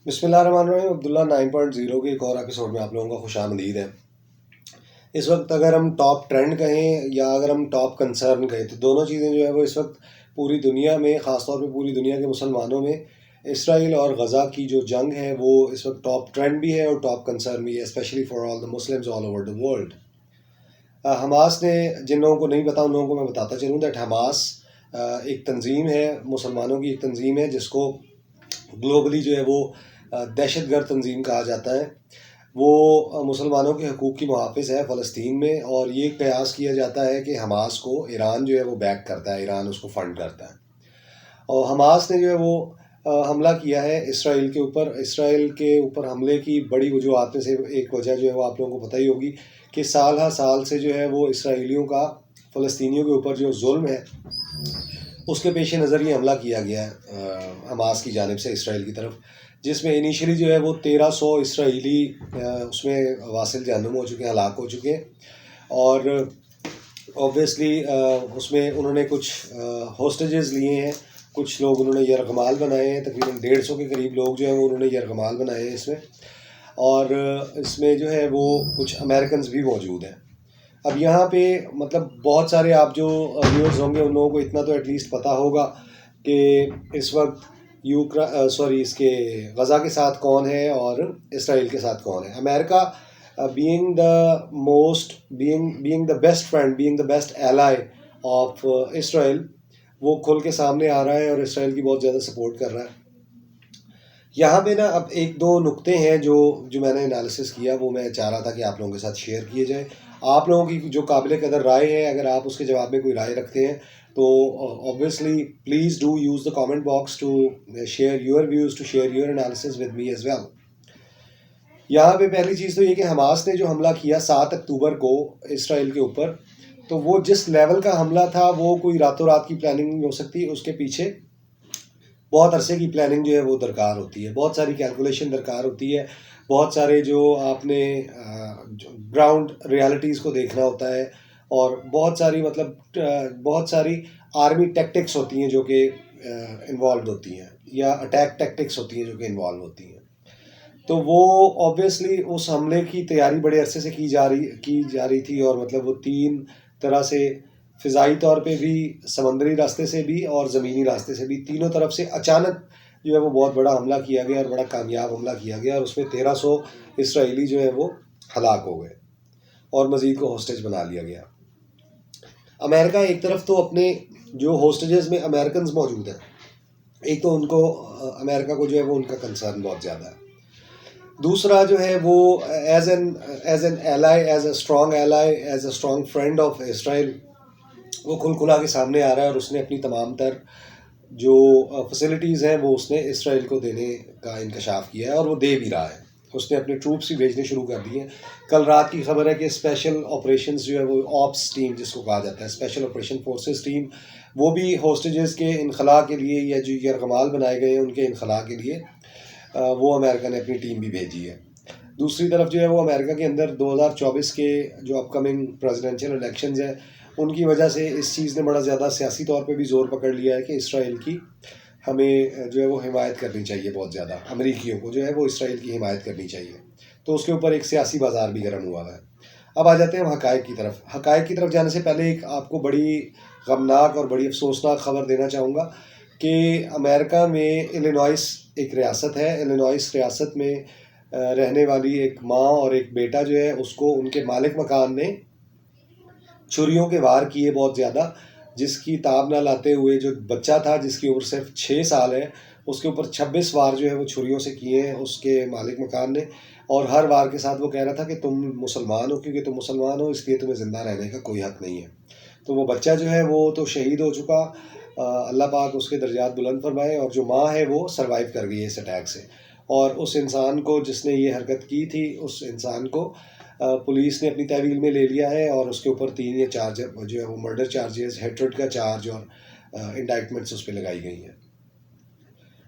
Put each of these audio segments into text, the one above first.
बिस्मिल्लाहिर्रहमानिर्रहीम। अब्दुल्ला 9.0 के एक और एपिसोड में आप लोगों का खुशामदीद है। इस वक्त अगर हम टॉप ट्रेंड कहें या अगर हम टॉप कंसर्न कहें तो दोनों चीज़ें जो है वो इस वक्त पूरी दुनिया में, ख़ासतौर पे पूरी दुनिया के मुसलमानों में इसराइल और गज़ा की जो जंग है वो इस वक्त टॉप ट्रेंड भी है और टॉप कंसर्न भी है, specially for all the Muslims all over the world. Hamas ने, जिन लोगों को नहीं पता उन लोगों को मैं बताता चलूँ दैट हमास एक तंजीम है, मुसलमानों की एक तंजीम है जिसको ग्लोबली जो है वो दहशतगर्द तंजीम कहा जाता है। वो मुसलमानों के हकूक़ की मुहाफ़िज़ है फ़लस्तीन में, और ये कयास किया जाता है कि हमास को ईरान जो है वो बैक करता है, ईरान उसको फ़ंड करता है। और हमास ने जो है वो हमला किया है इसराइल के ऊपर। इसराइल के ऊपर हमले की बड़ी वजूहात में से एक वजह जो है वो आप लोगों को पता ही होगी कि साल हर साल से जो है वो इसराइलियों का फ़लस्तीनियों के ऊपर जो जुल्म है उसके पेश नज़र ये हमला किया गया है हमास की जानिब से इसराइल की तरफ, जिसमें इनिशियली जो है वो 1300 इसराइली उसमें वासिल जहन्नुम हो चुके हैं, हलाक हो चुके हैं। और ऑब्वियसली उसमें उन्होंने कुछ होस्टेजेस लिए हैं, कुछ लोग उन्होंने यरगमाल बनाए हैं, तकरीबन 150 के करीब लोग जो हैं वो उन्होंने यरगमाल बनाए हैं इसमें। और इसमें जो है वो कुछ अमेरिकन्स भी मौजूद हैं। अब यहाँ पे मतलब बहुत सारे आप जो व्यूअर्स होंगे उन लोगों को इतना तो एटलीस्ट पता होगा कि इस वक्त इसके गज़ा के साथ कौन है और इसराइल के साथ कौन है। America being the best friend, being the best ally of Israel, वो खुल के सामने आ रहा है और इसराइल की बहुत ज़्यादा सपोर्ट कर रहा है। यहाँ पे ना अब एक दो नुक्ते हैं जो मैंने एनालिसिस किया, वो मैं चाह रहा था कि आप लोगों के साथ शेयर किए जाए। आप लोगों की जो काबिल कदर राय है, अगर आप उसके जवाब में कोई राय रखते हैं तो obviously please do use the comment box to share your views, to share your analysis with me as well. यहाँ पे पहली चीज़ तो ये कि हमास ने जो हमला किया 7 अक्टूबर को इसराइल के ऊपर, तो वो जिस लेवल का हमला था वो कोई रातों रात की प्लानिंग नहीं हो सकती। उसके पीछे बहुत अरसे की प्लानिंग जो है वो दरकार होती है, बहुत सारी कैलकुलेशन दरकार होती है, बहुत सारे जो आपने ग्राउंड रियलिटीज़ को देखना होता है, और बहुत सारी बहुत सारी आर्मी टैक्टिक्स होती हैं जो कि इन्वॉल्व होती हैं, या अटैक टैक्टिक्स होती हैं जो कि इन्वॉल्व होती हैं। तो वो ऑब्वियसली उस हमले की तैयारी बड़े अरसे से की जा रही थी, और मतलब वो 3 तरह से, फ़िज़ाई तौर पे भी, समंदरी रास्ते से भी और ज़मीनी रास्ते से भी, तीनों तरफ से अचानक जो है वो बहुत बड़ा हमला किया गया और बड़ा कामयाब हमला किया गया, और उसमें 1300 इसराइली जो है वो हलाक हो गए और मज़ीद को होस्टेज बना लिया गया। अमेरिका एक तरफ तो अपने जो होस्टेजेस में अमेरिकन्स मौजूद हैं, एक तो उनको अमेरिका को जो है वो उनका कंसर्न बहुत ज़्यादा है। दूसरा जो है वो as an ally, as a strong friend of Israel, वो खुला के सामने आ रहा है और उसने अपनी तमाम तर जो फैसिलिटीज़ हैं वो उसने इसराइल को देने का इंकशाफ किया है, और वो दे भी रहा है। उसने अपने ट्रूप्स भी भेजने शुरू कर दिए हैं। कल रात की खबर है कि स्पेशल ऑपरेशंस जो है वो ऑप्स टीम जिसको कहा जाता है, स्पेशल ऑपरेशन फोर्सेस टीम, वो भी होस्टेजेस के इनखला के लिए, या जो यरगमाल बनाए गए हैं उनके इनखला के लिए वो अमेरिका ने अपनी टीम भी भेजी है। दूसरी तरफ जो है वो अमेरिका के अंदर 2024 के जो अपकमिंग प्रेसिडेंशियल इलेक्शंस हैं उनकी वजह से इस चीज़ ने बड़ा ज़्यादा सियासी तौर पे भी ज़ोर पकड़ लिया है कि इसराइल की हमें जो है वो हिमायत करनी चाहिए, बहुत ज़्यादा अमरीकियों को जो है वो इसराइल की हिमायत करनी चाहिए। तो उसके ऊपर एक सियासी बाज़ार भी गर्म हुआ है। अब आ जाते हैं हम हक़ाइक़ की तरफ। हक़ाइक़ की तरफ जाने से पहले एक आपको बड़ी गमनाक और बड़ी अफसोसनाक ख़बर देना चाहूँगा कि अमेरिका में इलिनॉइस एक रियासत है। इलिनॉइस रियासत में रहने वाली एक माँ और एक बेटा जो है उसको उनके मालिक मकान ने छुरियों के वार किए बहुत ज़्यादा, जिसकी ताब ना लाते हुए जो बच्चा था जिसकी उम्र सिर्फ 6 साल है, उसके ऊपर 26 वार जो है वो छुरियों से किए हैं उसके मालिक मकान ने। और हर वार के साथ वो कह रहा था कि तुम मुसलमान हो, क्योंकि तुम मुसलमान हो इसलिए तुम्हें ज़िंदा रहने का कोई हक़ नहीं है। तो वो बच्चा जो है वो तो शहीद हो चुका, अल्लाह पाक उसके दर्जात बुलंद फरमाए, और जो माँ है वो सर्वाइव कर गई है इस अटैक से। और उस इंसान को जिसने ये हरकत की थी, उस इंसान को पुलिस ने अपनी तहवील में ले लिया है, और उसके ऊपर 3 या 4 जो है वो मर्डर चार्जेस, हेट्रेड का चार्ज और इंडाइटमेंट्स उस पर लगाई गई हैं।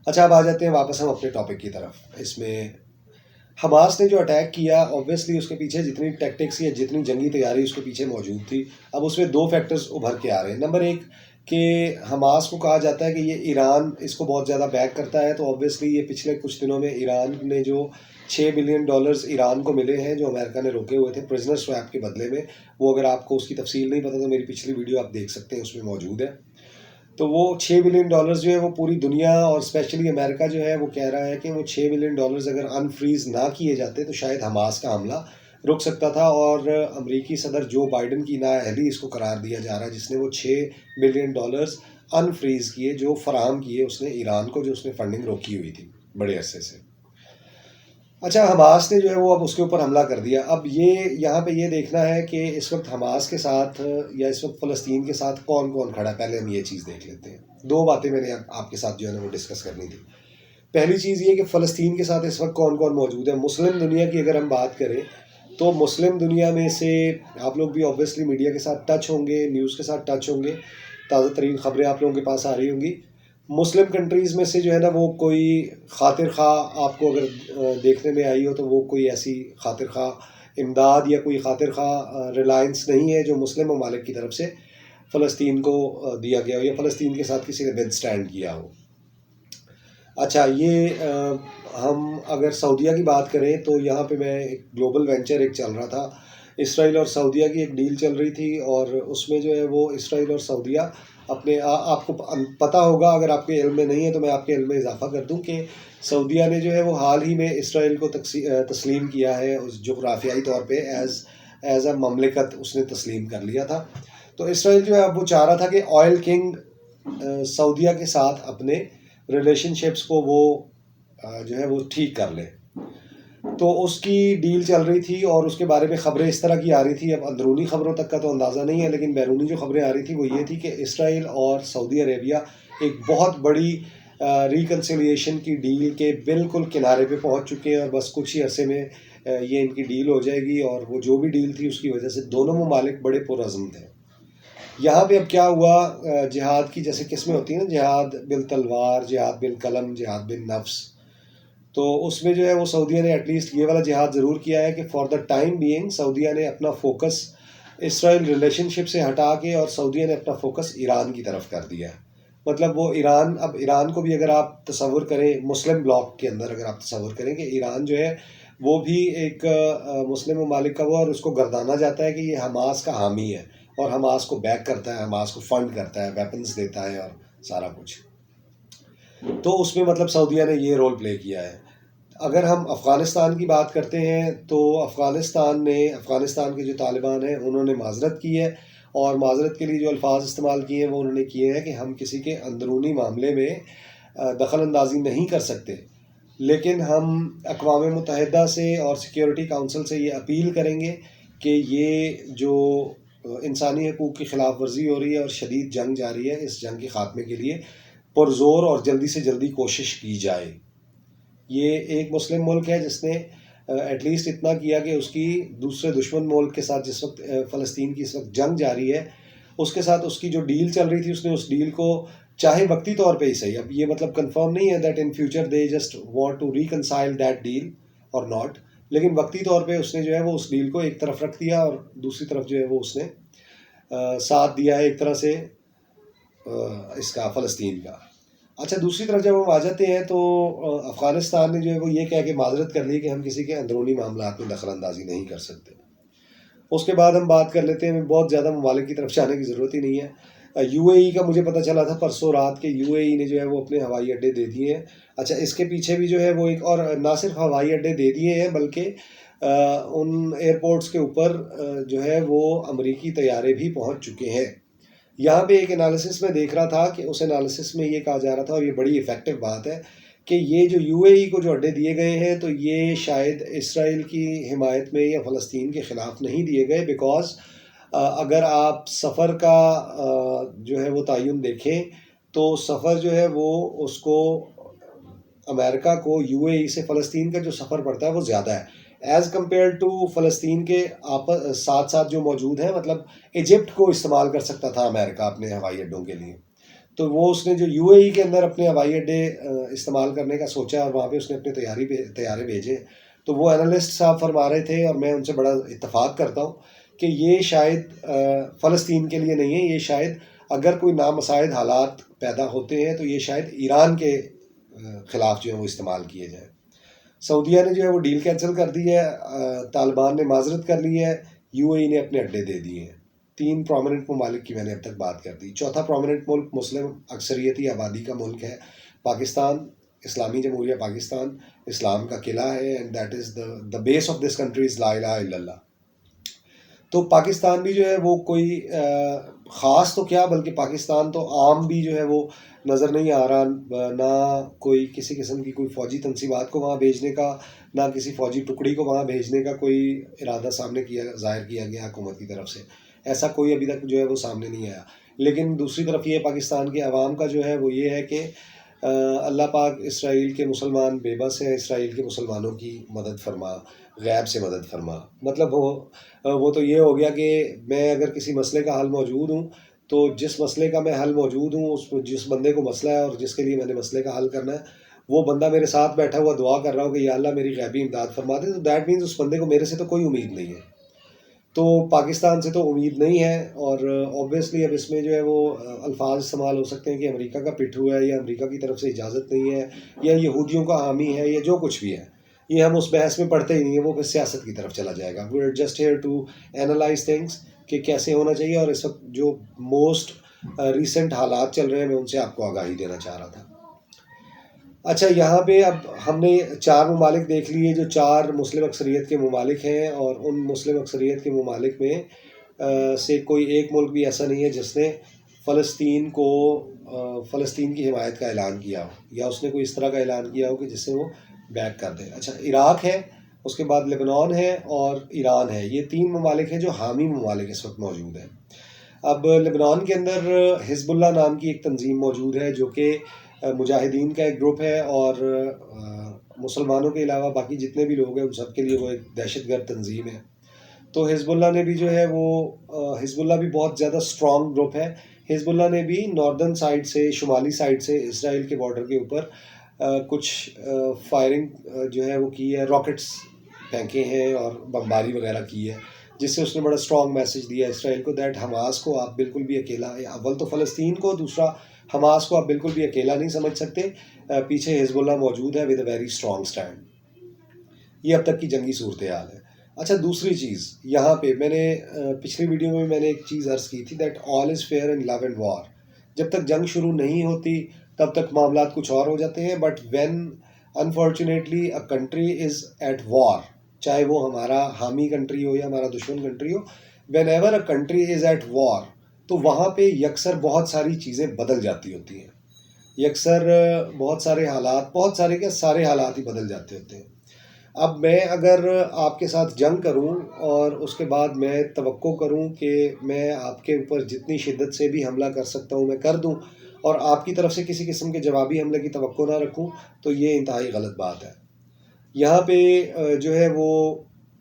अच्छा, अब आ जाते हैं वापस हम अपने टॉपिक की तरफ। इसमें हमास ने जो अटैक किया, ऑब्वियसली उसके पीछे जितनी टैक्टिक्स या जितनी जंगी तैयारी उसके पीछे मौजूद थी, अब उसमें 2 फैक्टर्स उभर के आ रहे हैं। नंबर 1 कि हमास को कहा जाता है कि ये ईरान इसको बहुत ज़्यादा बैक करता है। तो ऑब्वियसली ये पिछले कुछ दिनों में ईरान ने जो $6 बिलियन ईरान को मिले हैं, जो अमेरिका ने रोके हुए थे प्रिजनर स्वैप के बदले में, वो अगर आपको उसकी तफसील नहीं पता तो मेरी पिछली वीडियो आप देख सकते हैं, उसमें मौजूद है। तो वो $6 बिलियन जो है वो पूरी दुनिया और स्पेशली अमेरिका जो है वो कह रहा है कि वो $6 बिलियन अगर अनफ्रीज़ ना किए जाते तो शायद हमास का हमला रुक सकता था। और अमेरिकी सदर जो बाइडन की नाअहली इसको करार दिया जा रहा है, जिसने वो $6 बिलियन अनफ्रीज़ किए, जो फराहम किए उसने ईरान को, जो उसने फंडिंग रोकी हुई थी बड़े अरसे से। अच्छा, हमास ने जो है वो अब उसके ऊपर हमला कर दिया। अब ये यहाँ पे ये देखना है कि इस वक्त हमास के साथ या इस वक्त फ़लस्तीन के साथ कौन कौन खड़ा है। पहले हम ये चीज़ देख लेते हैं। दो बातें मैंने आपके साथ जो है ना वो डिस्कस करनी थी। पहली चीज़ ये कि फ़लस्तीन के साथ इस वक्त कौन कौन मौजूद है। मुस्लिम दुनिया की अगर हम बात करें तो मुस्लिम दुनिया में से आप लोग भी ऑब्वियसली मीडिया के साथ टच होंगे, न्यूज़ के साथ टच होंगे, ताज़ा तरीन ख़बरें आप लोगों के पास आ रही होंगी। मुस्लिम कंट्रीज़ में से जो है ना वो कोई खातिर खा आपको अगर देखने में आई हो तो वो कोई ऐसी खातिर खा इमदाद या कोई खातिर खा रिलायंस नहीं है जो मुस्लिम ममालिक की तरफ से फ़लस्तीन को दिया गया हो या फ़लस्तीन के साथ किसी ने विद स्टैंड किया हो। अच्छा, ये हम अगर सऊदीया की बात करें तो यहाँ पे मैं एक ग्लोबल वेंचर एक चल रहा था, इसराइल और सऊदीया की एक डील चल रही थी। और उसमें जो है वो इसराइल और सऊदीया अपने आपको पता होगा, अगर आपके इल्म में नहीं है तो मैं आपके इल्म में इजाफा कर दूं कि सऊदीया ने जो है वो हाल ही में इसराइल को तस्लीम किया है, उस जोग्राफियाई तौर पे एज अ ममलिकत उसने तस्लीम कर लिया था। तो इसराइल जो है अब वो चाह रहा था कि ऑयल किंग सऊदीया के साथ अपने रिलेशनशिप्स को वो जो है वो ठीक कर ले। तो उसकी डील चल रही थी और उसके बारे में ख़बरें इस तरह की आ रही थी। अब अंदरूनी ख़बरों तक का तो अंदाज़ा नहीं है, लेकिन बैरूनी जो ख़बरें आ रही थी वो ये थी कि इसराइल और सऊदी अरेबिया एक बहुत बड़ी रिकन्सिलिएशन की डील के बिल्कुल किनारे पे पहुंच चुके हैं और बस कुछ ही अरसे में ये इनकी डील हो जाएगी। और वो जो भी डील थी उसकी वजह से दोनों ममालिक बड़े पुरअज़्म थे। यहाँ पे अब क्या हुआ, जिहाद की जैसे किस्में होती हैं ना, जिहाद बिल तलवार, जिहाद बिल कलम, जिहाद बिल नफ्स। तो उसमें जो है वो सऊदीया ने एटलीस्ट ये वाला जिहाद ज़रूर किया है कि फॉर द टाइम बीइंग सऊदीया ने अपना फोकस इसराइल रिलेशनशिप से हटा के और सऊदीया ने अपना फोकस ईरान की तरफ कर दिया है। मतलब वो ईरान, अब ईरान को भी अगर आप तसव्वुर करें मुस्लिम ब्लॉक के अंदर, अगर आप तसव्वुर करें कि ईरान जो है वो भी एक मुस्लिम ममालिक का वो, और उसको गर्दाना जाता है कि ये हमास का हामी है और हमास को बैक करता है, हमास को फंड करता है, वेपन्स देता है और सारा कुछ। तो उसमें मतलब सऊदीया ने ये रोल प्ले किया है। अगर हम अफ़गानिस्तान की बात करते हैं तो अफ़गानिस्तान के जो तालिबान हैं उन्होंने माज़रत की है, और माज़रत के लिए जो अल्फाज इस्तेमाल किए हैं वो उन्होंने किए हैं कि हम किसी के अंदरूनी मामले में दखल अंदाज़ी नहीं कर सकते, लेकिन हम अक़वाम मुत्तहिदा से और सिक्योरिटी काउंसिल से ये अपील करेंगे कि ये जो इंसानी हकूक़ की ख़िलाफ़ वर्जी हो रही है और शदीद जंग जारी है, इस जंग के ख़ात्मे के लिए पुरज़ोर और जल्दी से जल्दी कोशिश की जाए। ये एक मुस्लिम मुल्क है जिसने एटलीस्ट इतना किया कि उसकी दूसरे दुश्मन मुल्क के साथ जिस वक्त फ़लस्तीन की इस वक्त जंग जारी है, उसके साथ उसकी जो डील चल रही थी उसने उस डील को, चाहे वक्ती तौर पे ही सही, अब ये मतलब कंफर्म नहीं है that in future they just want to reconcile that deal और नॉट, लेकिन वक्ती तौर पे उसने जो है वो उस डील को एक तरफ रख दिया और दूसरी तरफ जो है वो उसने साथ दिया है एक तरह से इसका फ़लस्तीन का। अच्छा, दूसरी तरफ जब हम आ जाते हैं तो अफ़गानिस्तान ने जो है वो ये कह के माज़रत कर ली कि हम किसी के अंदरूनी मामलात में दखल अंदाज़ी नहीं कर सकते। उसके बाद हम बात कर लेते हैं, बहुत ज़्यादा ममालिक की तरफ जाने की ज़रूरत ही नहीं है। यूएई का मुझे पता चला था परसों रात के यूएई ने जो है वो अपने हवाई अड्डे दे दिए हैं। अच्छा, इसके पीछे भी जो है वो एक और, ना सिर्फ हवाई अड्डे दे दिए हैं बल्कि उन एयरपोर्ट्स के ऊपर जो है वो अमरीकी तैयारे भी पहुँच चुके हैं। यहाँ पे एक एनालिसिस में देख रहा था कि उस एनालिसिस में ये कहा जा रहा था, और ये बड़ी इफ़ेक्टिव बात है, कि ये जो यूएई को जो अड्डे दिए गए हैं तो ये शायद इसराइल की हिमायत में या फ़लस्तीन के ख़िलाफ़ नहीं दिए गए, बिकॉज़ अगर आप सफ़र का जो है वो तयन देखें तो सफ़र जो है वो उसको अमेरिका को यूएई से फ़लस्तीन का जो सफ़र पड़ता है वो ज़्यादा है एज़ कम्पेयर टू फ़लस्तीन के साथ साथ जो मौजूद हैं। मतलब इजिप्ट को इस्तेमाल कर सकता था अमेरिका अपने हवाई अड्डों के लिए, तो वो उसने जो यूएई के अंदर अपने हवाई अड्डे इस्तेमाल करने का सोचा और वहाँ पे उसने अपने तैयारे भेजे। तो वो एनालिस्ट साहब फरमा रहे थे और मैं उनसे बड़ा इत्तेफाक करता हूँ कि ये शायद फ़लस्तीन के लिए नहीं है, ये शायद अगर कोई नामसाइद हालात पैदा होते हैं तो ये शायद ईरान के ख़िलाफ़ जो है वो इस्तेमाल किए जाए। सऊदीया ने जो है वो डील कैंसिल कर दी है, तालिबान ने माजरत कर ली है, यूएई ने अपने अड्डे दे दिए हैं। 3 प्रोमिनेंट ममालिक की मैंने अब तक बात कर दी। चौथा प्रोमिनेंट मुल्क मुस्लिम अक्सरियती आबादी का मुल्क है पाकिस्तान, इस्लामी जमहूरिया पाकिस्तान। इस्लाम का किला है and that is the base of this country is ला इलाहा इल्लल्लाह। तो पाकिस्तान भी जो है वो कोई ख़ास तो क्या बल्कि पाकिस्तान तो आम भी जो है वो नज़र नहीं आ रहा, ना कोई किसी किस्म की कोई फ़ौजी तनसीबात को वहाँ भेजने का, ना किसी फ़ौजी टुकड़ी को वहाँ भेजने का कोई इरादा सामने ज़ाहिर किया गया हुकूमत की तरफ से। ऐसा कोई अभी तक जो है वो सामने नहीं आया। लेकिन दूसरी तरफ ये पाकिस्तान के अवाम का जो है वो ये है कि अल्लाह पाक इसराइल के मुसलमान बेबस हैं, इसराइल के मुसलमानों की मदद फरमा, गैब से मदद फरमा। मतलब वो तो ये हो गया कि मैं अगर किसी मसले का हल मौजूद हूँ, तो जिस मसले का मैं हल मौजूद हूँ, उस जिस बंदे को मसला है और जिसके लिए मैंने मसले का हल करना है, वो बंदा मेरे साथ बैठा हुआ दुआ कर रहा हो कि या अल्लाह मेरी गैबी इमदाद फरमा दे, तो दैट मीन्स उस बंदे को मेरे से तो कोई उम्मीद नहीं है। तो पाकिस्तान से तो उम्मीद नहीं है और ऑब्वियसली अब इसमें जो है वो अल्फाज इस्तेमाल हो सकते हैं कि अमेरिका का पिट्ठू है या अमेरिका की तरफ से इजाज़त नहीं है या यहूदियों का हामी है या जो कुछ भी है। ये हम उस बहस में पढ़ते ही नहीं है, वो फिर सियासत की तरफ चला जाएगा। We are just here to analyse things कि कैसे होना चाहिए, और इस वक्त जो मोस्ट रिसेंट हालात चल रहे हैं मैं उनसे आपको आगाही देना चाह रहा था। अच्छा, यहाँ पे अब हमने 4 ममालिक देख लिए जो 4 मुस्लिम अक्सरियत के ममालिक हैं, और उन मुस्लिम अक्सरियत के ममालिक में से कोई एक मुल्क भी ऐसा नहीं है जिसने फ़लस्तीन की हिमायत का ऐलान किया हो या उसने कोई इस तरह का ऐलान किया हो कि जिससे वो बैक कर दे। अच्छा, इराक़ है, उसके बाद लेबनान है और ईरान है। ये 3 ममालिक हैं जो हामी ममालिक इस वक्त मौजूद हैं। अब लेबनान के अंदर हिज़्बुल्लाह नाम की एक तंजीम मौजूद है जो कि मुजाहिदीन का एक ग्रुप है, और मुसलमानों के अलावा बाकी जितने भी लोग हैं उन सब के लिए वो एक दहशतगर्द तंजीम है। तो हिज़्बुल्लाह ने भी जो है वो हिज़्बुल्लाह भी बहुत ज़्यादा स्ट्रॉन्ग ग्रुप है। हिज़्बुल्लाह ने भी नॉर्दर्न साइड से, शुमाली साइड से इसराइल के बॉर्डर के ऊपर कुछ फायरिंग जो है वो की है, रॉकेट्स फेंके हैं और बमबारी वगैरह की है, जिससे उसने बड़ा स्ट्रॉन्ग मैसेज दिया इसराइल को दैट हमास को आप बिल्कुल भी अकेला, अव्वल तो फ़लस्तीन को, दूसरा हमास को आप बिल्कुल भी अकेला नहीं समझ सकते। पीछे हिज़्बुल्लाह मौजूद है with a very strong stand. ये अब तक की जंगी सूरत हाल है। अच्छा, दूसरी चीज़ यहाँ पे मैंने पिछली वीडियो में मैंने एक चीज़ अर्ज़ की थी that all is fair in love and war. जब तक जंग शुरू नहीं होती तब तक मामलात कुछ और हो जाते हैं, but when unfortunately a country is at war, चाहे वो हमारा हामी कंट्री हो या हमारा दुश्मन कंट्री हो, when ever a country is at war, तो वहाँ पे यकसर बहुत सारी चीज़ें बदल जाती होती हैं। यकसर बहुत सारे हालात, बहुत सारे क्या, सारे हालात ही बदल जाते होते हैं। अब मैं अगर आपके साथ जंग करूं और उसके बाद मैं तवक्को करूं कि मैं आपके ऊपर जितनी शिद्दत से भी हमला कर सकता हूं मैं कर दूं, और आपकी तरफ से किसी किस्म के जवाबी हमले की तवक्को ना रखूं, तो ये इंतहाई गलत बात है। यहाँ पे जो है वो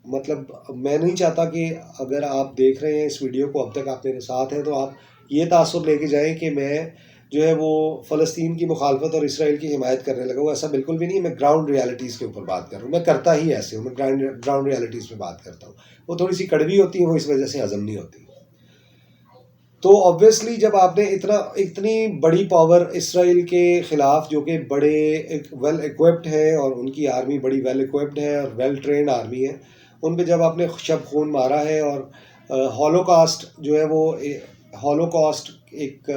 मतलब मैं नहीं चाहता कि अगर आप देख रहे हैं इस वीडियो को, अब तक आप मेरे साथ हैं, तो आप ये तासुर लेके जाएं कि मैं जो है वो फ़लस्तीन की मुखालफत और इसराइल की हिमायत करने लगा हूँ। ऐसा बिल्कुल भी नहीं। मैं ग्राउंड रियलिटीज़ के ऊपर बात कर रहा हूँ, मैं करता ही ऐसे हूँ, मैं ग्राउंड रियलिटीज़ पे बात करता हूँ। वो थोड़ी सी कड़वी होती है, वो इस वजह से हज़म नहीं होती। तो ऑब्वियसली जब आपने इतनी बड़ी पावर इसराइल के ख़िलाफ़, जो कि बड़े वेल इक्विप्ड है और उनकी आर्मी बड़ी वेल इक्विप्ड है और वेल ट्रेंड आर्मी है, उन पे जब आपने शब खून मारा है, और हॉलोकॉस्ट जो है वो हॉलोकॉस्ट एक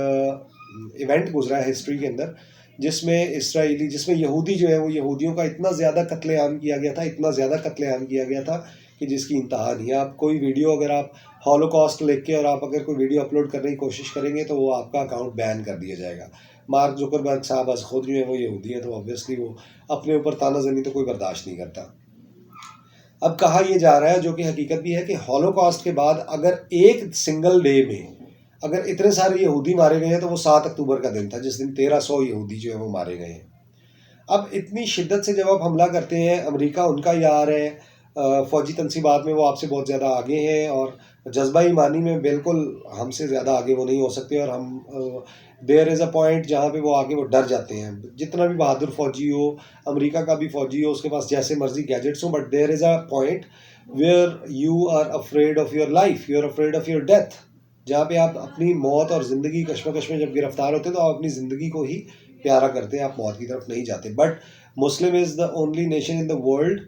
इवेंट गुजरा है हिस्ट्री के अंदर, जिसमें यहूदी जो है वो यहूदियों का इतना ज़्यादा कत्लेआम किया गया था, इतना ज़्यादा कत्लेआम किया गया था कि जिसकी इंतहा नहीं है। आप कोई वीडियो अगर आप हॉलोकॉस्ट लिख के और आप अगर कोई वीडियो अपलोड करने की कोशिश करेंगे तो वो आपका अकाउंट बैन कर दिया जाएगा। मार्क जुकरबर्ग साहब आज खुद जो है वो यहूदी है, तो ऑब्वियसली वो अपने ऊपर तानाज़नी तो कोई बर्दाश्त नहीं करता। अब कहा यह जा रहा है, जो कि हकीकत भी है, कि हॉलोकॉस्ट के बाद अगर एक सिंगल डे में अगर इतने सारे यहूदी मारे गए हैं तो वो 7 अक्टूबर का दिन था, जिस दिन 1300 यहूदी जो है वो मारे गए हैं। अब इतनी शिद्दत से जब आप हमला करते हैं, अमेरिका उनका यार है, फ़ौजी तनसीबात में वो आपसे बहुत ज़्यादा आगे हैं, और जज्बा ईमानी में बिल्कुल हमसे ज़्यादा आगे वो नहीं हो सकते, और हम देयर इज़ अ पॉइंट जहाँ पे वो आगे वो डर जाते हैं। जितना भी बहादुर फ़ौजी हो, अमेरिका का भी फ़ौजी हो, उसके पास जैसे मर्जी गैजेट्स हो, but there is a point where you are afraid of your life, you are afraid of your death. जहाँ पे आप अपनी मौत और ज़िंदगी कश्मकश में जब गिरफ्तार होते हैं तो आप अपनी ज़िंदगी को ही प्यारा करते हैं, आप मौत की तरफ नहीं जाते। But Muslim is the only nation in the world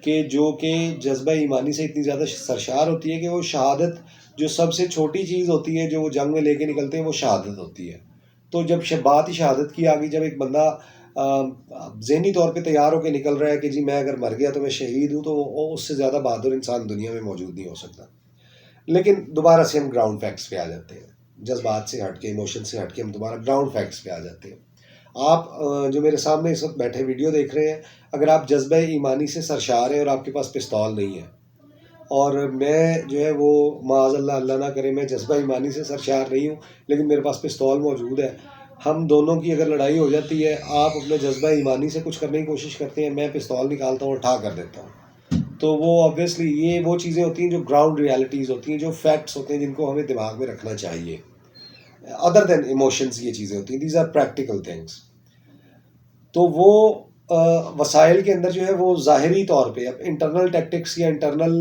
के जो कि जज्बा ईमानी से इतनी ज़्यादा सरशार होती है कि वो शहादत, जो सबसे छोटी चीज़ होती है जो वो जंग में लेके निकलते हैं, वो शहादत होती है। तो जब बात ही शहादत की आ गई, जब एक बंदा ज़हनी तौर पे तैयार होकर निकल रहा है कि जी मैं अगर मर गया तो मैं शहीद हूँ, तो वो उससे ज़्यादा बहादुर इंसान दुनिया में मौजूद नहीं हो सकता। लेकिन दोबारा से हम ग्राउंड फैक्ट्स पे आ जाते हैं, जज्बात से हट के, इमोशन से हट के हम दोबारा ग्राउंड फैक्ट्स पे आ जाते हैं। आप जो मेरे सामने इस वक्त बैठे वीडियो देख रहे हैं, अगर आप जज्बा ईमानी से सरशार हैं और आपके पास पिस्तौल नहीं है, और मैं जो है वो माअज़ल्लाह अल्लाह ना करे मैं जज्बा ईमानी से सरशार नहीं हूँ, लेकिन मेरे पास पिस्तौल मौजूद है, हम दोनों की अगर लड़ाई हो जाती है, आप अपने जज्बा ईमानी से कुछ करने की कोशिश करते हैं, मैं पिस्तौल निकालता हूँ और ठा कर देता हूँ, तो वो ऑब्वियसली ये वो चीज़ें होती हैं जो ग्राउंड रियलिटीज़ होती हैं, जो फैक्ट्स होते हैं जिनको हमें दिमाग में रखना चाहिए। अदर देन इमोशंस ये चीज़ें होती हैं, दीज आर प्रैक्टिकल थिंग्स। तो वो वसाइल के अंदर जो है वो ज़ाहिरी तौर पे, अब इंटरनल टैक्टिक्स या इंटरनल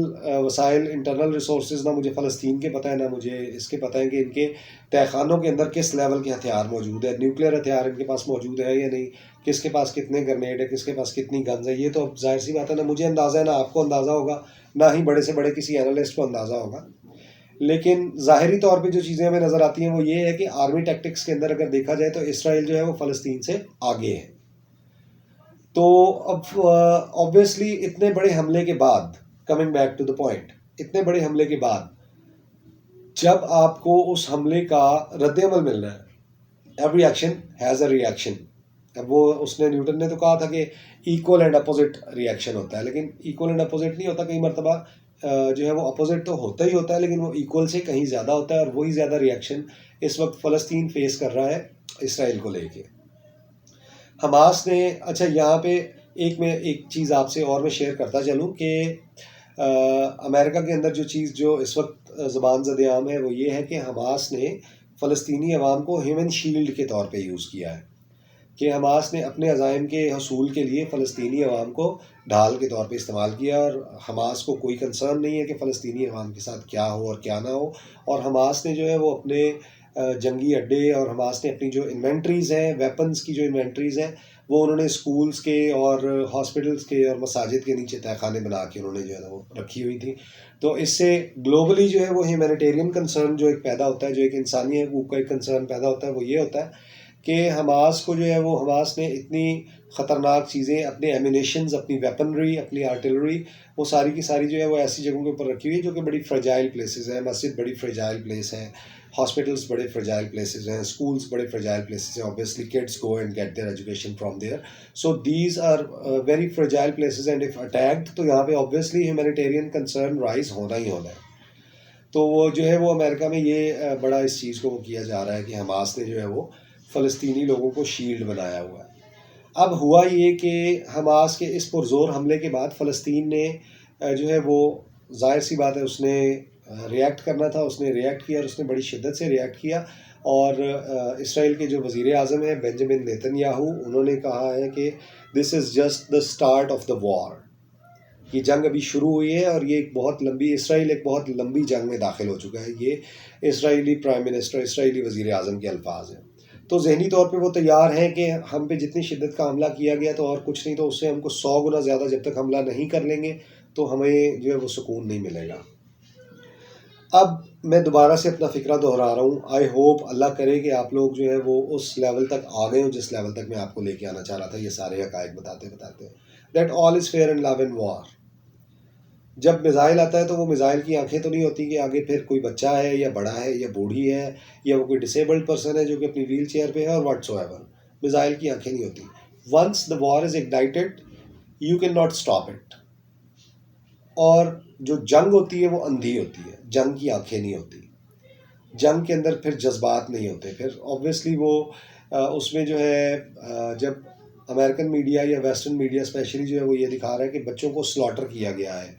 वसाइल, इंटरनल रिसोर्सेज ना मुझे फ़लस्तीन के पता है, ना मुझे इसके पता है कि इनके तहखानों के अंदर किस लेवल के हथियार मौजूद है, न्यूक्लियर हथियार इनके पास मौजूद है या नहीं, किसके पास कितने ग्रेनेड है, किसके पास कितनी गन्स है, ये तो अब जाहिर सी बात है, ना मुझे अंदाज़ा है, ना आपको अंदाज़ा होगा, ना ही बड़े से बड़े किसी एनालिस्ट को अंदाज़ा होगा। लेकिन ज़ाहिरी तौर पे जो चीज़ें हमें नज़र आती हैं वो ये है कि आर्मी टैक्टिक्स के अंदर अगर देखा जाए तो इसराइल जो है वो फ़लस्तीन से आगे है। तो अब ऑब्वियसली इतने बड़े हमले के बाद, coming back to the point, इतने बड़े हमले के बाद जब आपको उस हमले का रद्द-ए-अमल मिल रहा है, every action has a reaction. अब वो उसने, न्यूटन ने तो कहा था कि इक्वल एंड अपोजिट रिएक्शन होता है, लेकिन इक्वल एंड अपोजिट नहीं होता, कई मरतबा जो है वो अपोजिट तो होता ही होता है, लेकिन वो इक्वल से कहीं ज़्यादा होता है, और वही ज़्यादा रिएक्शन इस वक्त फ़लस्तीन फेस कर रहा है इसराइल को लेके। हमास ने, अच्छा यहाँ पे मैं एक चीज़ आपसे और मैं शेयर करता चलूँ कि अमेरिका के अंदर जो चीज़ जो इस वक्त ज़बान ज़द-ए-आम है वो ये है कि हमास ने फ़लस्तीनी अवाम को ह्यूमन शील्ड के तौर पे यूज़ किया है, कि हमास ने अपने अज़ाइम के हसूल के लिए फ़लस्तीनी अवाम को ढाल के तौर पे इस्तेमाल किया, और हमास को कोई कंसर्न नहीं है कि फ़लस्तीनी अवाम के साथ क्या हो और क्या ना हो। और हमास ने जो है वो अपने जंगी अड्डे, और हमास ने अपनी जो इन्वेंट्रीज़ हैं, वेपन्स की जो इन्वेंट्रीज़ हैं, वो उन्होंने स्कूल्स के और हॉस्पिटल्स के और मसाजिद के नीचे तहखाने बना के उन्होंने जो है ना वो रखी हुई थी। तो इससे ग्लोबली जो है वो ह्यूमैनिटेरियन कंसर्न जो एक पैदा होता है, जो एक इंसानी हकूक़ का एक कंसर्न पैदा होता है, वो ये होता है कि हमास को जो है वो, हमास ने इतनी ख़तरनाक चीज़ें, अपने एमिनेशंस, अपनी वेपनरी, अपनी आर्टिलरी, वो सारी की सारी जो है वो ऐसी जगहों के ऊपर रखी हुई है जो कि बड़ी फ्रेजाइल प्लेसेस हैं। मस्जिद बड़ी फ्रेजाइल प्लेस है, हॉस्पिटल्स बड़े फ्रेजाइल प्लेसेस हैं, स्कूल्स बड़े फ्रेजाइल प्लेसेस हैं, obviously kids go and get their education from there, so these are very fragile places, and if attacked तो यहाँ पे ऑब्वियसली ह्यूमैनिटेरियन कंसर्न राइज होना ही होना है। तो वो जो है वो अमेरिका में ये बड़ा इस चीज़ को वो किया जा रहा है कि हमास ने जो है वो फ़लस्तीनी लोगों को शील्ड बनाया हुआ है। अब हुआ ये कि हमास के इस पुरज़ोर हमले के बाद फ़लस्तीन ने जो है वो, ज़ाहिर सी बात है, उसने रिएक्ट करना था, उसने रिएक्ट किया, और उसने बड़ी शिद्दत से रिएक्ट किया। और इसराइल के जो वज़ीर आज़म हैं बेंजामिन नेतन्याहू, उन्होंने कहा है कि this is just the start of the war, ये जंग अभी शुरू हुई है, और ये एक बहुत लंबी, इसराइल एक बहुत लंबी जंग में दाखिल हो चुका है। ये इसराइली प्राइम मिनिस्टर, इसराइली वज़ीर आज़म के अल्फाज हैं। तो ज़हनी तौर पे वो तैयार हैं कि हम पे जितनी शिद्दत का हमला किया गया, तो और कुछ नहीं तो उससे हमको 100 गुना ज़्यादा जब तक हमला नहीं कर लेंगे तो हमें जो है वो सुकून नहीं मिलेगा। अब मैं दोबारा से अपना फ़िक्रा दोहरा रहा हूँ, आई होप, अल्लाह करे कि आप लोग जो है वो उस लेवल तक आ गए हो जिस लेवल तक मैं आपको लेके आना चाह रहा था, ये सारे हक़ाइक़ बताते बताते, that all is fair in love and war. जब मिज़ाइल आता है तो वो मिज़ाइल की आंखें तो नहीं होती कि आगे फिर कोई बच्चा है या बड़ा है या बूढ़ी है या वो कोई डिसेबल्ड पर्सन है जो कि अपनी व्हील चेयर पे है, और व्हाट्सोएवर, मिज़ाइल की आंखें नहीं होती। Once the war is ignited you can not stop it. और जो जंग होती है वो अंधी होती है, जंग की आंखें नहीं होती, जंग के अंदर फिर जज्बात नहीं होते, फिर ऑब्वियसली वो उसमें जो है जब अमेरिकन मीडिया या वेस्टर्न मीडिया स्पेशली जो है वो ये दिखा रहा है कि बच्चों को स्लॉटर किया गया है,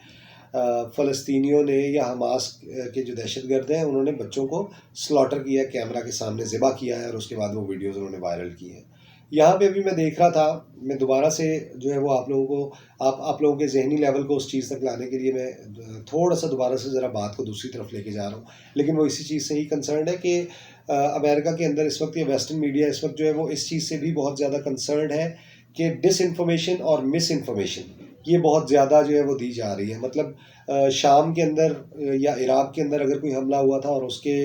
फ़लस्तीनियों ने या हमास के जो दहशतगर्द हैं उन्होंने बच्चों को स्लॉटर किया, कैमरा के सामने ज़िबा किया है, और उसके बाद वो वीडियोज़ उन्होंने वायरल की हैं। यहाँ पे अभी मैं देख रहा था, मैं दोबारा से जो है वो आप लोगों को आप लोगों के ज़हनी लेवल को उस चीज़ तक लाने के लिए मैं थोड़ा सा दोबारा से ज़रा बात को दूसरी तरफ लेके जा रहा हूँ, लेकिन वो इसी चीज़ से ही कंसर्न है कि अमेरिका के अंदर इस वक्त ये वेस्टर्न मीडिया इस वक्त जो है वो इस चीज़ से भी बहुत ज़्यादा कंसर्न है कि डिस इन्फॉर्मेशन और मिस इन्फॉर्मेशन ये बहुत ज़्यादा जो है वो दी जा रही है। मतलब शाम के अंदर या इराक़ के अंदर अगर कोई हमला हुआ था और उसके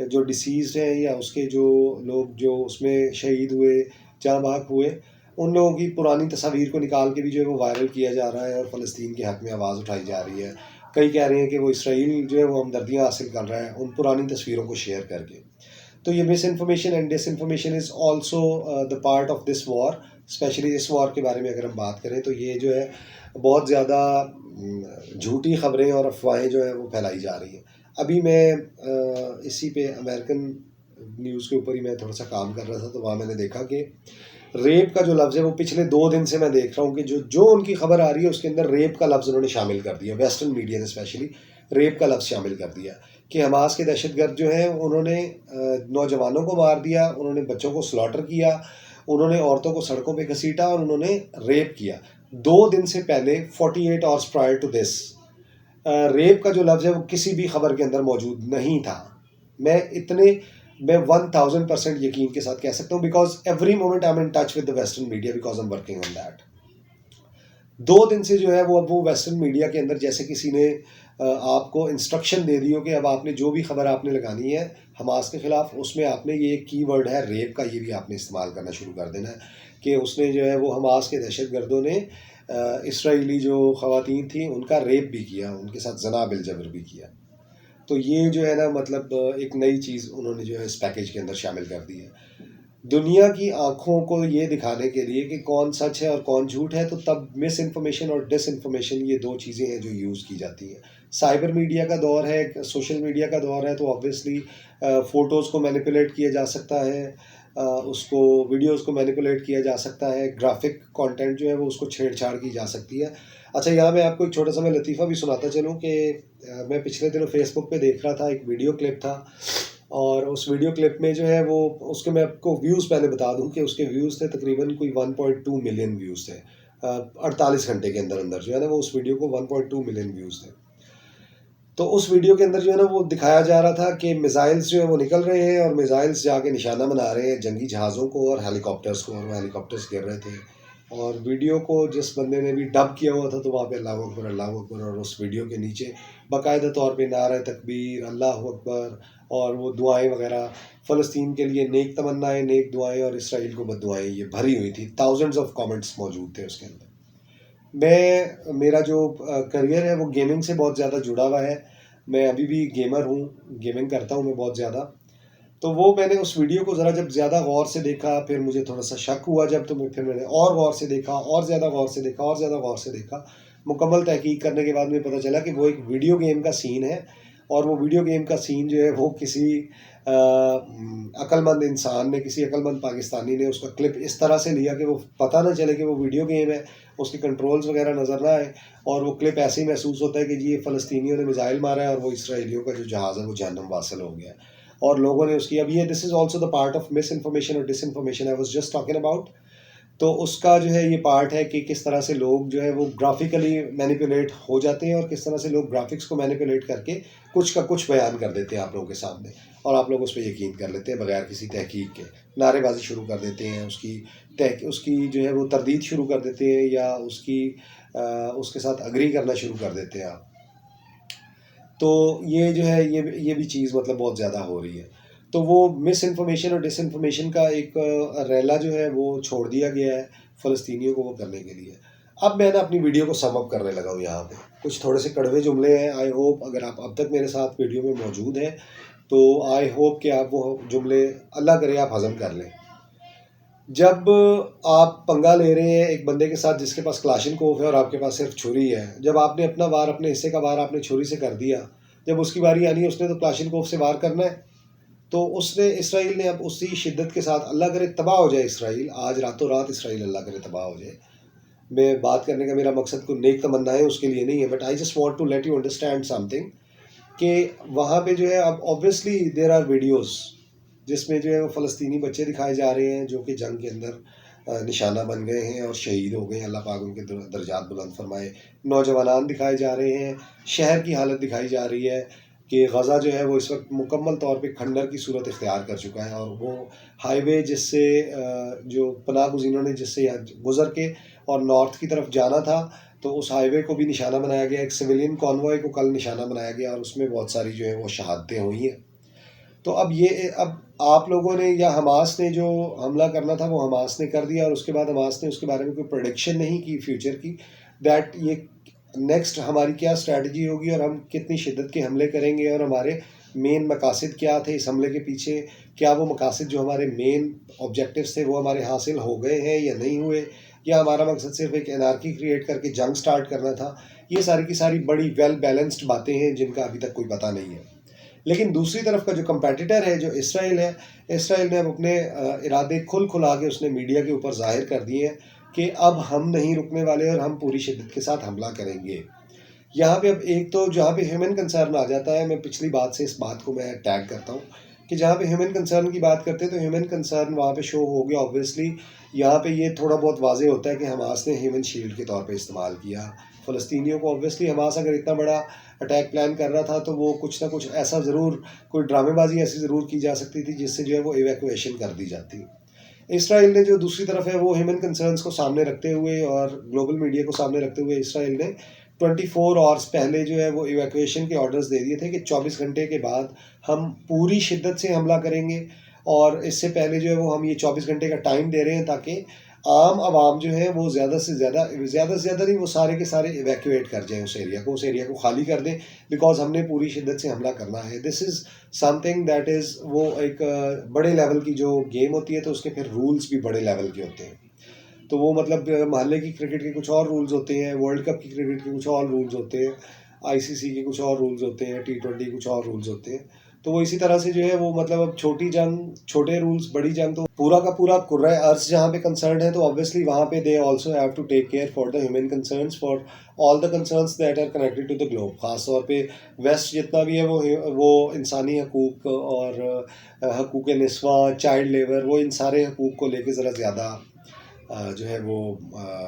जो डिसीज़ हैं या उसके जो लोग जो उसमें शहीद हुए, जाँ बहक हुए, उन लोगों की पुरानी तस्वीर को निकाल के भी जो है वो वायरल किया जा रहा है और फ़लस्तीन के हक़ में आवाज़ उठाई जा रही है। कई कह रहे हैं कि वो इसराइल जो है वो हमदर्दियाँ हासिल कर रहा है उन पुरानी तस्वीरों को शेयर करके। तो ये misinformation and disinformation is also the part of this war. Especially इस वॉर के बारे में अगर हम बात करें तो ये जो है बहुत ज़्यादा झूठी ख़बरें और अफवाहें जो है वो फैलाई जा रही हैं। अभी मैं इसी पे अमेरिकन न्यूज़ के ऊपर ही मैं थोड़ा सा काम कर रहा था, तो वहाँ मैंने देखा कि रेप का जो लफ्ज़ है वो पिछले 2 दिन से मैं देख रहा हूँ कि जो उनकी खबर आ रही है उसके अंदर रेप का लफ्ज़ उन्होंने शामिल कर दिया। वेस्टर्न मीडिया ने स्पेशली रेप का लफ्ज़ शामिल कर दिया कि हमास के दहशतगर्द जो हैं उन्होंने नौजवानों को मार दिया, उन्होंने बच्चों को स्लॉटर किया, उन्होंने औरतों को सड़कों पे घसीटा और उन्होंने रेप किया। 2 दिन से पहले 48 hours prior to this rape का जो लफ्ज़ है वो किसी भी खबर के अंदर मौजूद नहीं था। मैं 1000% यकीन के साथ कह सकता हूँ, because every moment I am in touch with the western media because I am working on that. 2 दिन से जो है वो वेस्टर्न मीडिया के अंदर जैसे किसी ने आपको इंस्ट्रक्शन दे दी हो कि अब आपने जो भी खबर आपने लगानी है हमास के ख़िलाफ़, उसमें आपने ये कीवर्ड है रेप का, ये भी आपने इस्तेमाल करना शुरू कर देना है कि उसने जो है वो हमास के दहशतगर्दों ने इसराइली जो ख़वातीन थी उनका रेप भी किया, उनके साथ ज़ना बिल जबर भी किया। तो ये जो है ना मतलब एक नई चीज़ उन्होंने जो है इस पैकेज के अंदर शामिल कर दी है। दुनिया की आँखों को ये दिखाने के लिए कि कौन सच है और कौन झूठ है, तो तब मिस इन्फॉर्मेशन और डिस इन्फॉर्मेशन ये 2 चीज़ें हैं जो यूज़ की जाती हैं। साइबर मीडिया का दौर है, सोशल मीडिया का दौर है, तो ऑब्वियसली फ़ोटोज़ को मैनिपुलेट किया जा सकता है, उसको वीडियोज़ को मैनिपुलेट किया जा सकता है, ग्राफ़िक कंटेंट जो है वो उसको छेड़-छाड़ की जा सकती है। अच्छा, यहाँ मैं आपको एक छोटा-सा मैं लतीफ़ा भी सुनाता चलूँ कि मैं पिछले दिनों फ़ेसबुक पे देख रहा था, एक वीडियो क्लिप था और उस वीडियो क्लिप में जो है वो उसके मैं आपको व्यूज़ पहले बता दूँ कि उसके व्यूज़ थे तकरीबन कोई 1.2 मिलियन व्यूज़ थे। 48 घंटे के अंदर-अंदर जो है ना वो उस वीडियो को 1.2 मिलियन व्यूज़ थे। तो उस वीडियो के अंदर जो है ना वो दिखाया जा रहा था कि मिसाइल्स जो है वो निकल रहे हैं और मिसाइल्स जाके निशाना बना रहे हैं जंगी जहाज़ों को और हेलीकॉप्टर्स को, और वो हेलीकॉप्टर्स गिर रहे थे। और वीडियो को जिस बंदे ने भी डब किया हुआ था तो वहाँ पे अल्लाहु अकबर, और उस वीडियो के नीचे बाकायदा तौर पे नारा तकबीर, अल्लाहु अकबर और वो दुआएँ वगैरह, फ़लस्तीन के लिए नेक तमन्नाएँ, नेक दुआएँ और इसराइल को बद्दुआएँ, ये भरी हुई थी। थाउज़ेंड्स ऑफ कमेंट्स मौजूद थे उसके अंदर। मेरा जो करियर है वो गेमिंग से बहुत ज़्यादा जुड़ा हुआ है। मैं अभी भी गेमर हूँ, गेमिंग करता हूँ मैं बहुत ज़्यादा। तो वो मैंने उस वीडियो को ज़रा जब ज़्यादा गौर से देखा, फिर मुझे थोड़ा-सा शक हुआ जब, तो फिर मैंने और गौर से देखा, और ज़्यादा गौर से देखा, और ज़्यादा गौर से देखा। मुकम्मल तहकीक करने के बाद मुझे पता चला कि वो एक वीडियो गेम का सीन है और वो वीडियो गेम का सीन जो है वो किसी अक्लमंद इंसान ने, किसी अक्लमंद पाकिस्तानी ने उसका क्लिप इस तरह से लिया कि वो पता ना चले कि वो वीडियो गेम है, उसके कंट्रोल्स वगैरह नज़र ना आए और वो क्लिप ऐसे ही महसूस होता है कि जी ये फ़लस्तीनियों ने मिसाइल मारा है और वो इसराइलियों का जो जहाज़ है वो जहन्नम वासिल हो गया है। और लोगों ने उसकी, अब ये this is also the part of misinformation और disinformation I was just talking about. तो उसका जो है ये पार्ट है कि किस तरह से लोग जो है वो ग्राफिकली मैनिपुलेट हो जाते हैं और किस तरह से लोग ग्राफिक्स को मैनिपुलेट करके कुछ का कुछ बयान कर देते हैं आप लोगों के सामने और आप लोग उस पर यकीन कर लेते हैं बगैर किसी तहकीक के, नारेबाजी शुरू कर देते हैं, उसकी जो है वो तरदीद शुरू कर देते हैं या उसके साथ अग्री करना शुरू कर देते हैं आप। तो ये जो है ये भी चीज़ मतलब बहुत ज़्यादा हो रही है। तो वो मिस इन्फॉर्मेशन और डिस इन्फॉर्मेशन का एक रैला जो है वो छोड़ दिया गया है फ़लस्तीनियों को वो करने के लिए। अब मैं ना अपनी वीडियो को सम अप करने लगा हूँ यहाँ पे। कुछ थोड़े से कड़वे जुमले हैं, आई होप अगर आप अब तक मेरे साथ वीडियो में मौजूद हैं तो आई होप कि आप वो जुमले अल्लाह करे आप हज़म कर लें। जब आप पंगा ले रहे हैं एक बंदे के साथ जिसके पास क्लाशिनकोव है और आपके पास सिर्फ छुरी है, जब आपने अपना वार, अपने हिस्से का वार आपने छुरी से कर दिया, जब उसकी बारी आनी है उसने तो क्लाशिनकोव से वार करना है। तो उसने, इसराइल ने अब उसी शिद्दत के साथ, अल्लाह करे तबाह हो जाए इसराइल, आज रातों रात इसराइल अल्लाह करे तबाह हो जाए। मैं बात करने का मेरा मकसद कोई नेक तमन्नाएं उसके लिए नहीं है, but I just want to let you understand something कि वहाँ पे जो है अब ऑब्वियसली देयर आर वीडियोस जिसमें जो है वो फ़लस्तीनी बच्चे दिखाए जा रहे हैं जो कि जंग के अंदर निशाना बन गए हैं और शहीद हो गए हैं। अल्लाह पाक उनके दर्जात बुलंद फरमाए। नौजवान दिखाए जा रहे हैं, शहर की हालत दिखाई जा रही है कि गज़ा जो है वो इस वक्त मुकम्मल तौर पे खंडर की सूरत इख्तियार कर चुका है, और वो हाईवे जिससे जो पनाह गुज़ीनों ने जिससे यहाँ गुज़र के और नॉर्थ की तरफ जाना था, तो उस हाईवे को भी निशाना बनाया गया। एक सिविलियन कॉन्वॉय को कल निशाना बनाया गया और उसमें बहुत सारी जो है वो शहादतें हुई हैं। तो अब आप लोगों ने या हमास ने जो हमला करना था वो हमास ने कर दिया, और उसके बाद हमास ने उसके बारे में कोई प्रेडिक्शन नहीं की फ्यूचर की, दैट ये नेक्स्ट हमारी क्या स्ट्रैटेजी होगी और हम कितनी शिद्दत के हमले करेंगे, और हमारे मेन मकासद क्या थे इस हमले के पीछे। क्या वो मकासद जो हमारे मेन ऑब्जेक्टिव्स थे वो हमारे हासिल हो गए हैं या नहीं हुए, या हमारा मकसद सिर्फ एक एनार्की क्रिएट करके जंग स्टार्ट करना था। ये सारी की सारी बड़ी वेल बैलेंस्ड बातें हैं जिनका अभी तक कोई पता नहीं है। लेकिन दूसरी तरफ का जो कंपेटिटर है, जो इसराइल है, इसराइल ने अब अपने इरादे खुला के उसने मीडिया के ऊपर जाहिर कर दिए हैं कि अब हम नहीं रुकने वाले और हम पूरी शिद्दत के साथ हमला करेंगे। यहाँ पे अब एक तो जहाँ पे ह्यूमन कंसर्न आ जाता है, मैं पिछली बात से इस बात को मैं टैग करता हूँ कि जहाँ पे ह्यूमन कंसर्न की बात करते हैं तो ह्यूमन कंसर्न वहाँ पे शो हो गया ऑब्वियसली। यहाँ पे ये थोड़ा बहुत वाजे होता है कि हमास ने ह्यूमन शील्ड के तौर पे इस्तेमाल किया फ़लस्तीनियों को। ऑब्वियसली हमास अगर इतना बड़ा अटैक प्लान कर रहा था तो वो कुछ ना कुछ ऐसा ज़रूर, कोई ड्रामेबाजी ऐसी ज़रूर की जा सकती थी जिससे जो है वो इवैक्यूएशन कर दी जाती। इसराइल ने जो दूसरी तरफ है वो ह्यूमन कंसर्न्स को सामने रखते हुए और ग्लोबल मीडिया को सामने रखते हुए इसराइल ने 24 आवर्स पहले जो है वो इवैक्यूएशन के ऑर्डर्स दे दिए थे कि 24 घंटे के बाद हम पूरी शिद्दत से हमला करेंगे। और इससे पहले जो है वो हम ये 24 घंटे का टाइम दे रहे हैं ताकि आम आवाम जो है वो ज़्यादा से ज़्यादा नहीं, वो सारे के सारे इवैक्यूएट कर जाएँ उस एरिया को खाली कर दें, बिकॉज हमने पूरी शिद्दत से हमला करना है। This is something that is, वो एक बड़े लेवल की जो गेम होती है तो उसके फिर रूल्स भी बड़े लेवल के होते हैं। तो वो मतलब मोहल्ले की क्रिकेट के कुछ और रूल्स होते हैं, वर्ल्ड कप की क्रिकेट के कुछ और रूल्स होते हैं, आईसीसी के कुछ और रूल्स होते हैं, T20 कुछ और रूल्स होते हैं। तो वो इसी तरह से जो है वो मतलब अब छोटी जंग, छोटे रूल्स, बड़ी जंग, तो पूरा का पूरा कुर्रा अर्ज जहाँ पे कंसर्न है तो ऑब्वियसली वहाँ पे they also have to take care for the human concerns, for all the concerns that are connected to the globe. ख़ास तौर पे वेस्ट जितना भी है वो इंसानी हकूक़ और हकूक़ निस्वां, चाइल्ड लेबर, वो इन सारे हकूक़ को लेके ज़रा ज़्यादा जो है वो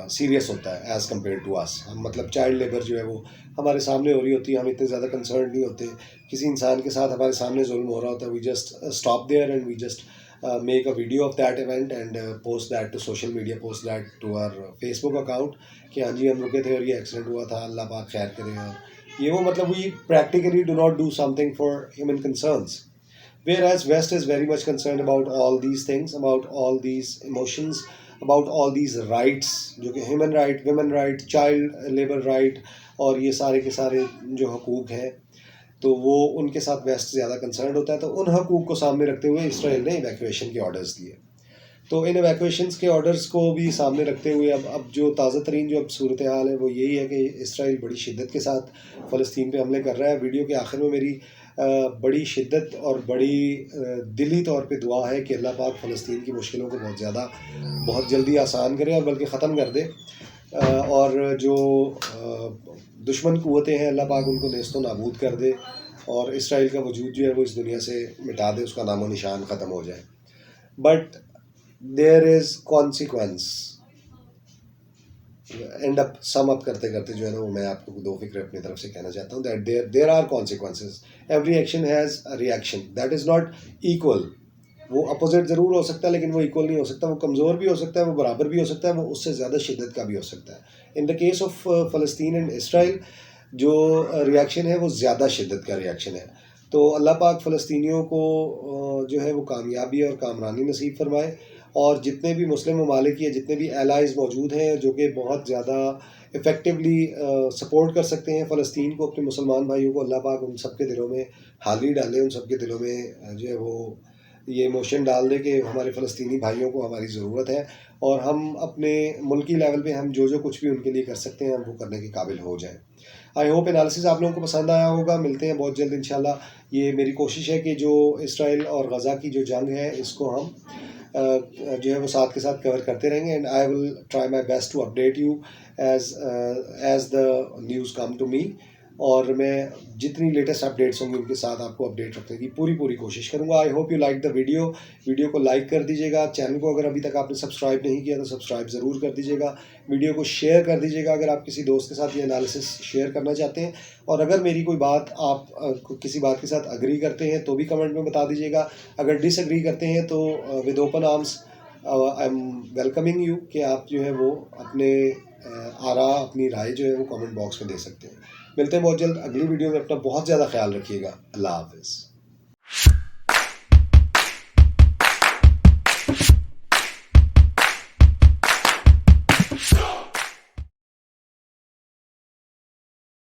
सीरियस होता है एज़ कम्पेयर टू अस। हम मतलब चाइल्ड लेबर जो है वो हमारे सामने हो रही होती है, हम इतने ज़्यादा कंसर्न नहीं होते। किसी इंसान के साथ हमारे सामने जुल्म हो रहा होता है, we just stop there and we just make a video of that event and post that to social media, post that to our Facebook account कि हाँ जी हम रुके थे और ये एक्सीडेंट हुआ था, अल्लाह पाक खैर करे। और ये वो मतलब we practically do not do something for human concerns, whereas West is very much concerned about all these things, about all these emotions, about all these rights, जो कि human right, women right, child labour right, और ये सारे के सारे जो हकूक़ हैं तो वो उनके साथ वेस्ट ज़्यादा कंसर्न होता है। तो उन हकूक़ को सामने रखते हुए इसराइल ने इवैक्यूएशन के ऑर्डर्स दिए। तो इन इवैक्यूएशंस के ऑर्डर्स को भी सामने रखते हुए अब जो ताज़ा तरीन जो अब सूरत हाल है वो यही है कि इसराइल बड़ी शिद्दत के साथ फ़लस्तीन पे हमले कर रहा है। वीडियो के आखिर में मेरी बड़ी शिद्दत और बड़ी दिली तौर पे दुआ है कि अल्लाह पाक फ़लस्तीन की मुश्किलों को बहुत जल्दी आसान करे और बल्कि ख़त्म कर दे, और जो दुश्मन क़ुव्वतें हैं अल्लाह पाक उनको नेस्तो नाबूद कर दे और इसराइल का वजूद जो है वो इस दुनिया से मिटा दे, उसका नामो निशान ख़त्म हो जाए। But there is consequence, and up sum up करते करते जो है ना वो मैं आपको दो फिक्र अपनी तरफ से कहना चाहता हूँ that there are consequences, every action has a reaction, that is not equal. वो अपोजिट ज़रूर हो सकता है लेकिन वो इक्वल नहीं हो सकता, वो कमज़ोर भी हो सकता है, वो बराबर भी हो सकता है, वो उससे ज़्यादा शिद्दत का भी हो सकता है। In the case of Palestine and Israel जो रिएक्शन है वो ज़्यादा शिद्दत का रिएक्शन है। तो अल्लाह पाक फ़लस्तीनियों को जो है वो कामयाबी और कामरानी नसीब फरमाए, और जितने भी मुस्लिम ममालिक या जितने भी एलाइज़ मौजूद हैं जो कि बहुत ज़्यादा इफ़ेक्टिवली सपोर्ट कर सकते हैं फ़लस्तीन को, अपने मुसलमान भाइयों को, अल्लाह पाक उन सब के दिलों में हाली डाले, उन सब के दिलों में जो है वो ये इमोशन डाल दे कि हमारे फ़लस्तीनी भाइयों को हमारी ज़रूरत है, और हम अपने मुल्की लेवल पे हम जो कुछ भी उनके लिए कर सकते हैं हम वो करने के काबिल हो जाएँ। आई होप एनालिसिस आप लोगों को पसंद आया होगा। मिलते हैं बहुत जल्द इंशाल्लाह। ये मेरी कोशिश है कि जो इसराइल और गज़ा की जो जंग है इसको हम जो है वो साथ के साथ कवर करते रहेंगे, and I will try my best to update you as the news come to me. और मैं जितनी लेटेस्ट अपडेट्स होंगी उनके साथ आपको अपडेट रखने की पूरी कोशिश करूँगा। I hope you like the video को लाइक कर दीजिएगा। चैनल को अगर अभी तक आपने सब्सक्राइब नहीं किया तो सब्सक्राइब ज़रूर कर दीजिएगा। वीडियो को शेयर कर दीजिएगा अगर आप किसी दोस्त के साथ ये एनालिसिस शेयर करना चाहते हैं। और अगर मेरी कोई बात आप किसी बात के साथ अग्री करते हैं तो भी कमेंट में बता दीजिएगा। अगर डिसएग्री करते हैं तो with open arms I am welcoming you कि आप जो है वो अपने आरा अपनी राय जो है वो कमेंट बॉक्स में दे सकते हैं। मिलते हैं बहुत जल्द अगली वीडियो में। अपना बहुत ज़्यादा ख्याल रखिएगा। अल्लाह हाफ़िज़।